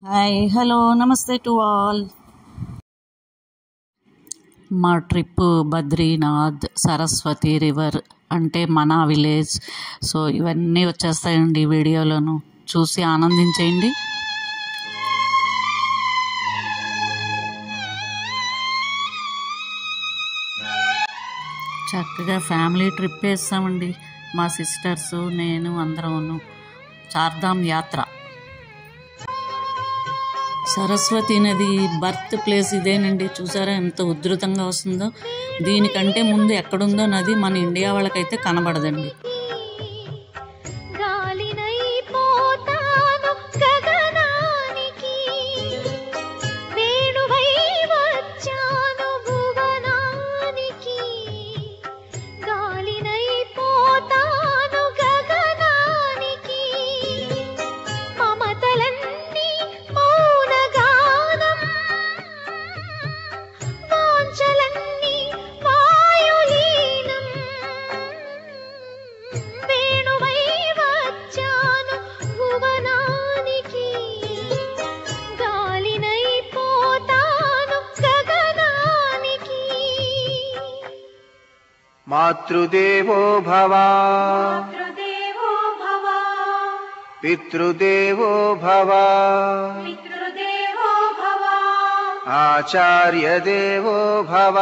Hi hello నమస్తే to all. మా trip Badrinath, Saraswati river అంటే మన విలేజ్. సో ఇవన్నీ వచ్చేస్తాయండి ఈ వీడియోలోను, చూసి ఆనందించేయండి. చక్కగా ఫ్యామిలీ ట్రిప్ వేస్తామండి, మా సిస్టర్స్ నేను అందరం. చార్ధామ్ యాత్ర. సరస్వతి నది బర్త్ ప్లేస్ ఇదేనండి. చూసారా ఎంత ఉధృతంగా వస్తుందో. దీనికంటే ముందు ఎక్కడుందో నది మన ఇండియా వాళ్ళకైతే కనబడదండి. మాతృదేవో భవ, పితృదేవో భవ, ఆచార్య దేవో భవ.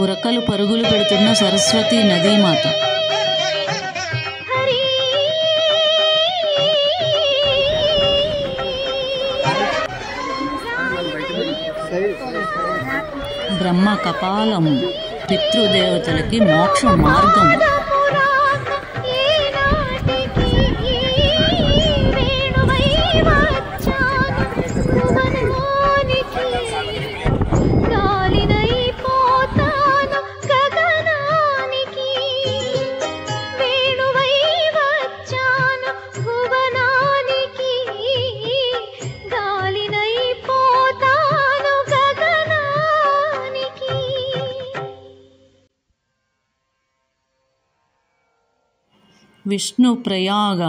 ఉరకలు పరుగులు పెడుతున్న సరస్వతి నదీమాత. బ్రహ్మ కపాలం, పితృదేవతలకి మోక్ష మార్గం. విష్ణు ప్రయాగ.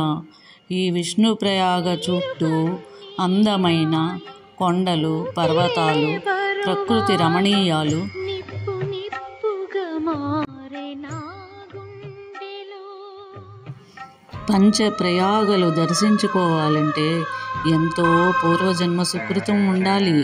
ఈ విష్ణు ప్రయాగ చుట్టూ అందమైన కొండలు, పర్వతాలు, ప్రకృతి రమణీయాలు. పంచప్రయాగలు దర్శించుకోవాలంటే ఎంతో పూర్వజన్మ సుకృతం ఉండాలి.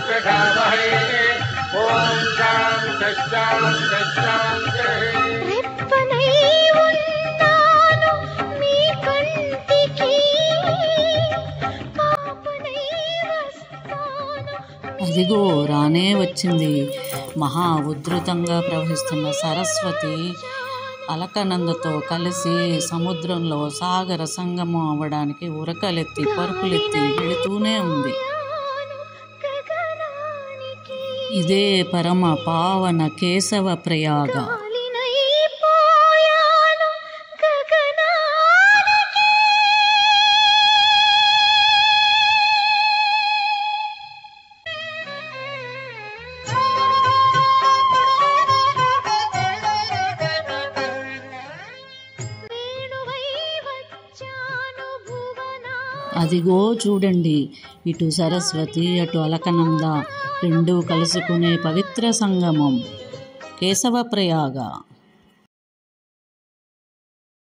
प्रजामहे ओम शांति शांति शांति అదిగో రానే వచ్చింది. మహా ఉధృతంగా ప్రవహిస్తున్న సరస్వతి అలకనందతో కలిసి సముద్రంలో సాగర సంగమం అవ్వడానికి ఉరకలెత్తి పరుపులెత్తి వెళుతూనే ఉంది. ఇదే పరమ పావన కేశవ ప్రయాగ. అదిగో చూడండి, ఇటు సరస్వతి అటు అలకనంద రెండూ కలుసుకునే పవిత్ర సంగమం కేశవ ప్రయాగ.